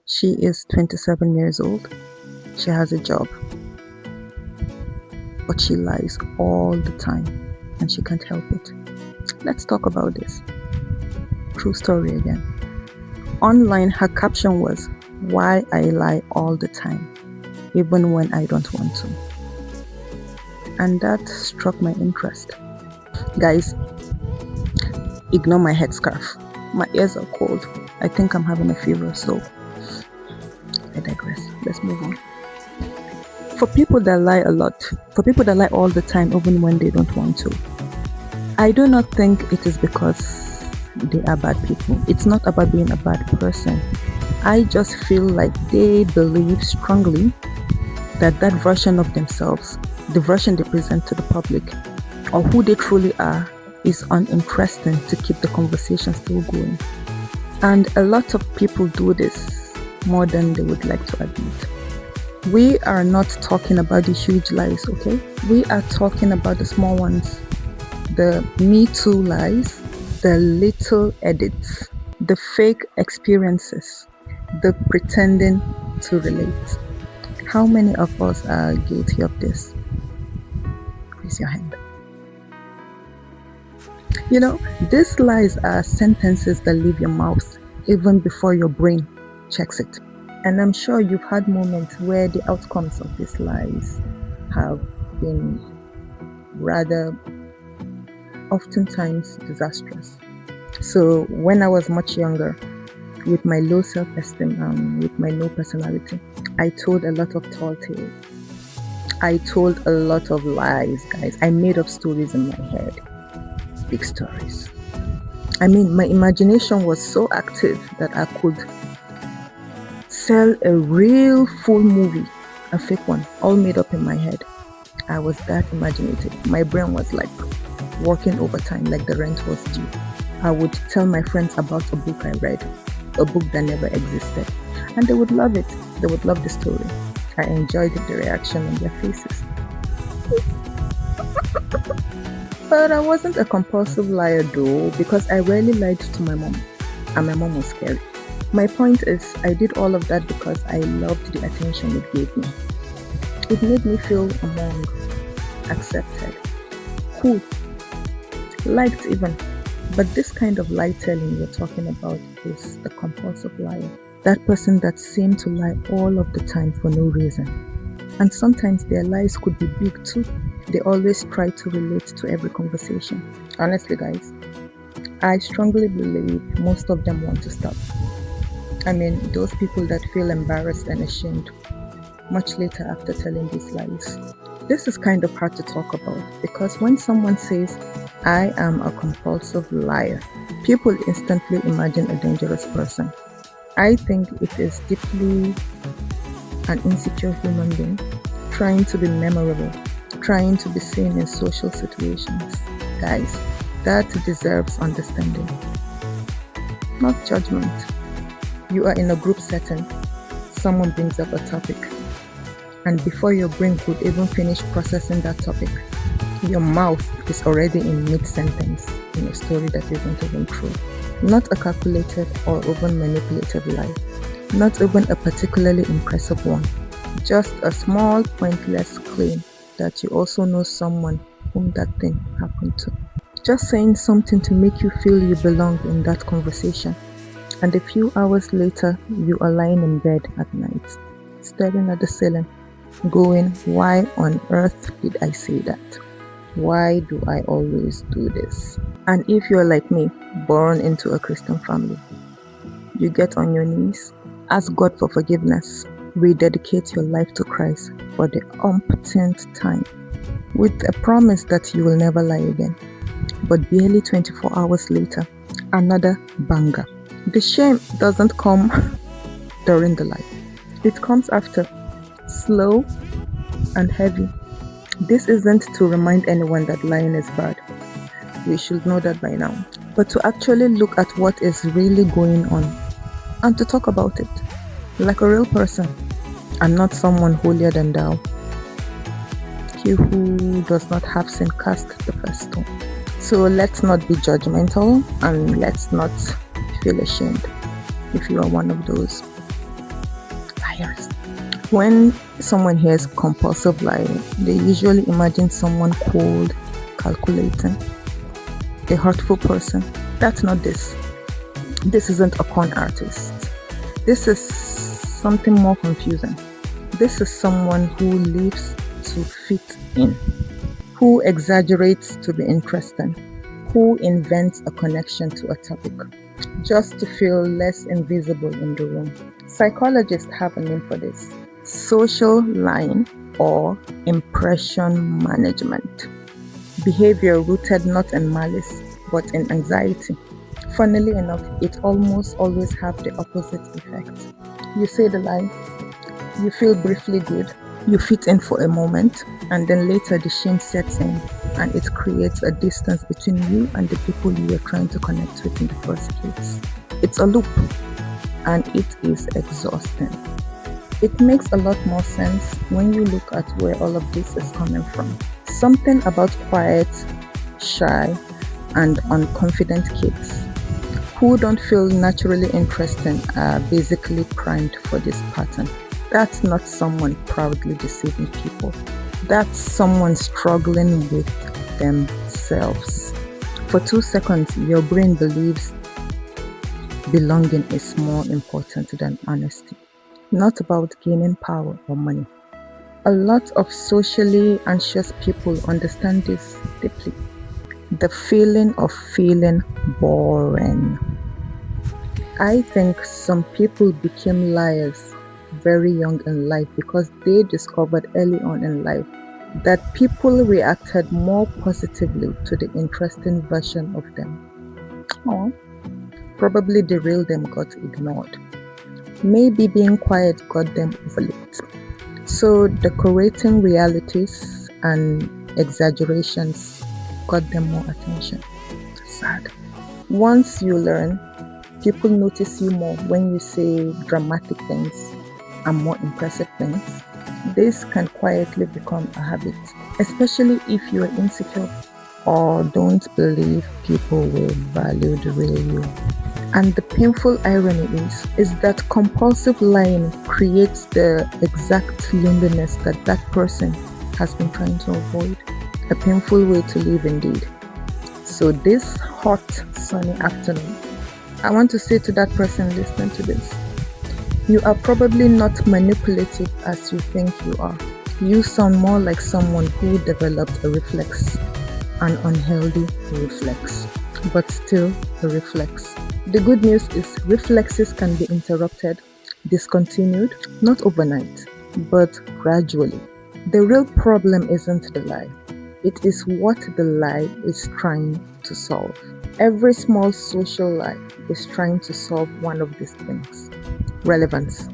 She is 27 years old. She has a job, but she lies all the time and she can't help it. Let's talk about this. True story again. Online, her caption was, "Why I lie all the time, even when I don't want to." And that struck my interest. Guys, ignore my headscarf. My ears are cold. I think I'm having a fever, so I digress. Let's move on. For people that lie a lot, for people that lie all the time, even when they don't want to, I do not think it is because they are bad people. It's not about being a bad person. I just feel like they believe strongly that that version of themselves, the version they present to the public, or who they truly are, is uninteresting to keep the conversation still going. And a lot of people do this more than they would like to admit. We are not talking about the huge lies, okay? We are talking about the small ones, the Me Too lies, the little edits, the fake experiences, the pretending to relate. How many of us are guilty of this? Raise your hand. You know, these lies are sentences that leave your mouth even before your brain checks it. And I'm sure you've had moments where the outcomes of these lies have been rather oftentimes disastrous. So when I was much younger, with my low self-esteem and with my low personality, I told a lot of tall tales. I told a lot of lies, guys. I made up stories in my head. Big stories. I mean, my imagination was so active that I could sell a real full movie, a fake one, all made up in my head. I was that imaginative. My brain was like working overtime, like the rent was due. I would tell my friends about a book I read, a book that never existed, and they would love it. They would love the story. I enjoyed the reaction on their faces. But I wasn't a compulsive liar though, because I rarely lied to my mom, and my mom was scary. My point is, I did all of that because I loved the attention it gave me. It made me feel among, accepted, cool, liked even. But this kind of lie telling we're talking about is the compulsive liar. That person that seemed to lie all of the time for no reason. And sometimes their lies could be big too. They always try to relate to every conversation. Honestly, guys, I strongly believe most of them want to stop. I mean, those people that feel embarrassed and ashamed much later after telling these lies. This is kind of hard to talk about because when someone says, "I am a compulsive liar," people instantly imagine a dangerous person. I think it is deeply an insecure human being trying to be memorable, trying to be seen in social situations. Guys, that deserves understanding, not judgment. You are in a group setting, someone brings up a topic, and before your brain could even finish processing that topic, your mouth is already in mid-sentence in a story that isn't even true. Not a calculated or even manipulated lie, not even a particularly impressive one, just a small pointless claim that you also know someone whom that thing happened to. Just saying something to make you feel you belong in that conversation. And a few hours later, you are lying in bed at night, staring at the ceiling, going, "Why on earth did I say that? Why do I always do this?" And if you're like me, born into a Christian family, you get on your knees, ask God for forgiveness, rededicate your life to Christ for the umpteenth time, with a promise that you will never lie again. But barely 24 hours later, another banger. The shame doesn't come during the lie. It comes after, slow and heavy. This isn't to remind anyone that lying is bad. We should know that by now. But to actually look at what is really going on and to talk about it like a real person and not someone holier than thou. He who does not have sin cast the first stone. So let's not be judgmental and let's not feel ashamed if you are one of those. liars. When someone hears compulsive lying, they usually imagine someone cold, calculating, a hurtful person. That's not this. This isn't a con artist. This is something more confusing. This is someone who lives to fit in, who exaggerates to be interesting, who invents a connection to a topic, just to feel less invisible in the room. Psychologists have a name for this: social lying or impression management. Behavior rooted not in malice, but in anxiety. Funnily enough, it almost always have the opposite effect. You say the lie, you feel briefly good, you fit in for a moment, and then later the shame sets in and it creates a distance between you and the people you were trying to connect with in the first place. It's a loop and it is exhausting. It makes a lot more sense when you look at where all of this is coming from. Something about quiet, shy, and unconfident kids who don't feel naturally interesting are basically primed for this pattern. That's not someone proudly deceiving people. That's someone struggling with themselves. For 2 seconds, your brain believes belonging is more important than honesty. Not about gaining power or money. A lot of socially anxious people understand this deeply. The feeling of feeling boring. I think some people became liars very young in life because they discovered early on in life that people reacted more positively to the interesting version of them. Or probably the real them got ignored. Maybe being quiet got them overlooked. So decorating realities and exaggerations got them more attention. Sad. Once you learn, people notice you more when you say dramatic things and more impressive things. This can quietly become a habit, especially if you are insecure or don't believe people will value the real you. And the painful irony is that compulsive lying creates the exact loneliness that person has been trying to avoid. A painful way to live indeed. So this hot, sunny afternoon, I want to say to that person listening to this, you are probably not manipulative as you think you are. You sound more like someone who developed a reflex, an unhealthy reflex, but still a reflex. The good news is reflexes can be interrupted, discontinued, not overnight, but gradually. The real problem isn't the lie. It is what the lie is trying to solve. Every small social lie is trying to solve one of these things. Relevance.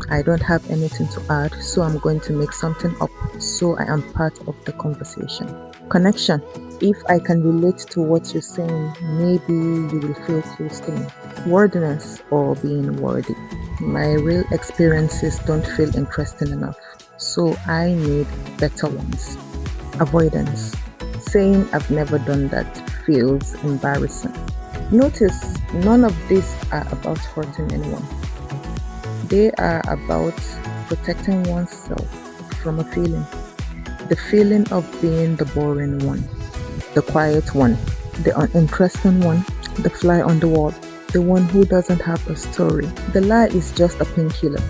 I don't have anything to add, so I'm going to make something up so I am part of the conversation. Connection. If I can relate to what you're saying, maybe you will feel close to me. Worthiness or being worthy. My real experiences don't feel interesting enough, so I need better ones. Avoidance. Saying I've never done that feels embarrassing. Notice none of these are about hurting anyone. They are about protecting oneself from a feeling. The feeling of being the boring one, the quiet one, the uninteresting one, the fly on the wall, the one who doesn't have a story. The lie is just a painkiller.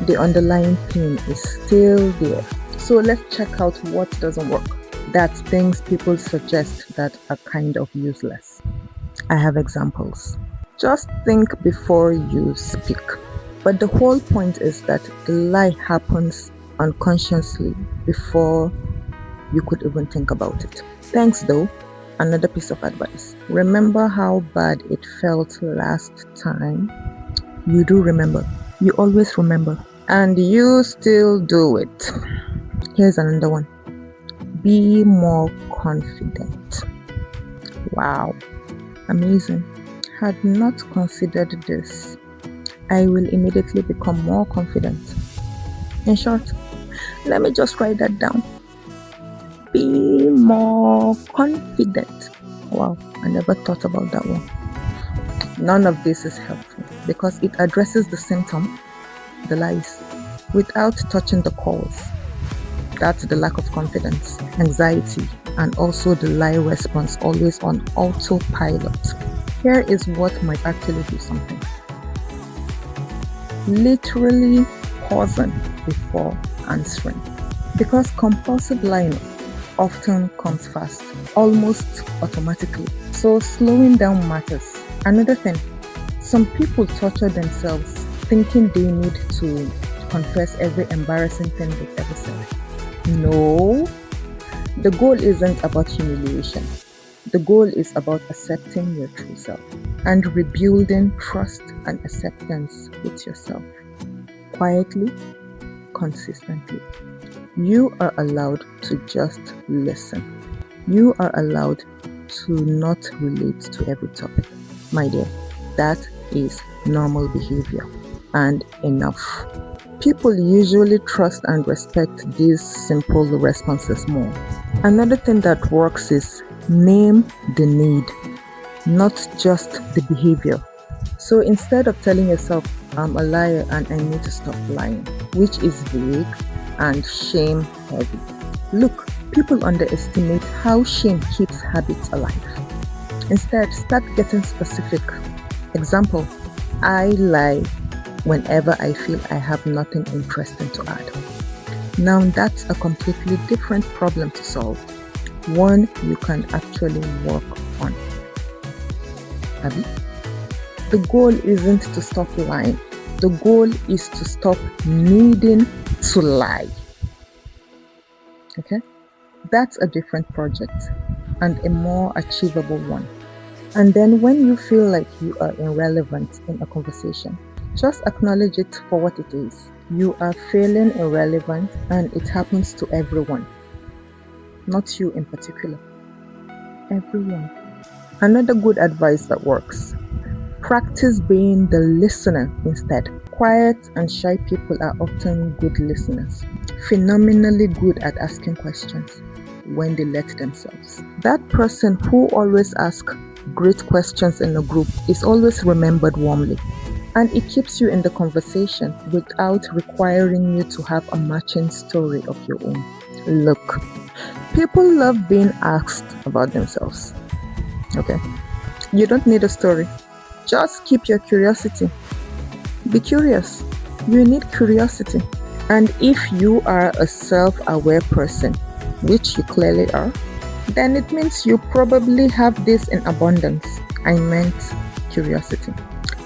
The underlying pain is still there. So let's check out what doesn't work. That's things people suggest that are kind of useless. I have examples. Just think before you speak. But the whole point is that the lie happens unconsciously before you could even think about it. Thanks though. Another piece of advice. Remember how bad it felt last time? You do remember. You always remember. And you still do it. Here's another one. Be more confident. Wow. Amazing. Had not considered this. I will immediately become more confident. In short, let me just write that down. Be more confident. Wow, I never thought about that one. None of this is helpful because it addresses the symptom the lies, without touching the cause. That's the lack of confidence, anxiety, and also the lie response always on autopilot. Here is what might actually do something. Literally pausing before answering. Because compulsive lying often comes fast, almost automatically. So slowing down matters. Another thing, some people torture themselves thinking they need to confess every embarrassing thing they've ever said. No, the goal isn't about humiliation. The goal is about accepting your true self and rebuilding trust and acceptance with yourself. Quietly, consistently. You are allowed to just listen. You are allowed to not relate to every topic. My dear, that is normal behavior and enough. People usually trust and respect these simple responses more. Another thing that works is name the need, not just the behavior. So instead of telling yourself, I'm a liar and I need to stop lying, which is vague and shame heavy. Look, people underestimate how shame keeps habits alive. Instead, start getting specific. Example, I lie whenever I feel I have nothing interesting to add. Now that's a completely different problem to solve. One you can actually work on. Abby? The goal isn't to stop lying. The goal is to stop needing to lie. Okay? That's a different project and a more achievable one. And then when you feel like you are irrelevant in a conversation, just acknowledge it for what it is. You are feeling irrelevant and it happens to everyone. Not you in particular. Everyone. Another good advice that works. Practice being the listener instead. Quiet and shy people are often good listeners, phenomenally good at asking questions when they let themselves. That person who always asks great questions in a group is always remembered warmly, and it keeps you in the conversation without requiring you to have a matching story of your own. Look, people love being asked about themselves. Okay? You don't need a story. Just keep your curiosity. Be curious. You need curiosity. And if you are a self-aware person, which you clearly are, then it means you probably have this in abundance. I meant curiosity.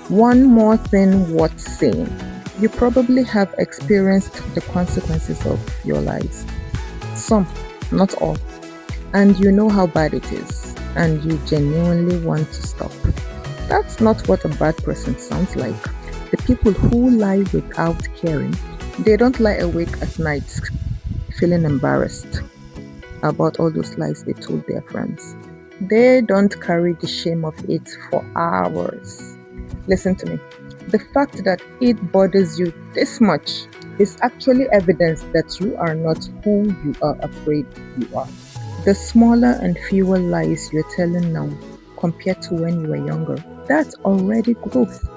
One more thing worth saying. You probably have experienced the consequences of your lies. Some, not all. And you know how bad it is. And you genuinely want to stop. That's not what a bad person sounds like. The people who lie without caring, they don't lie awake at night feeling embarrassed about all those lies they told their friends. They don't carry the shame of it for hours. Listen to me. The fact that it bothers you this much is actually evidence that you are not who you are afraid you are. The smaller and fewer lies you're telling now compared to when you were younger, that's already growth.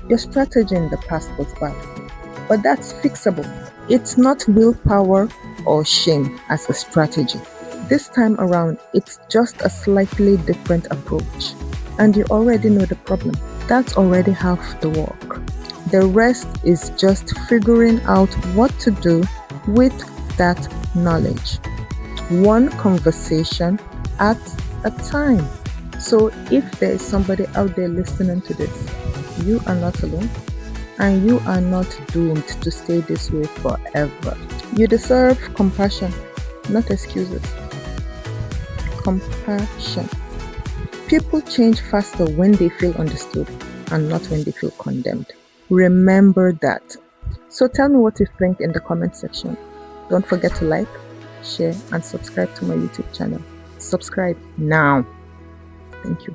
Your strategy in the past was bad, but that's fixable. It's not willpower or shame as a strategy. This time around, it's just a slightly different approach, and you already know the problem. That's already half the work. The rest is just figuring out what to do with that knowledge. One conversation at a time. So if there is somebody out there listening to this, you are not alone and you are not doomed to stay this way forever. You deserve compassion, not excuses. Compassion. People change faster when they feel understood and not when they feel condemned. Remember that. So tell me what you think in the comment section. Don't forget to like, share, and subscribe to my YouTube channel. Subscribe now. Thank you.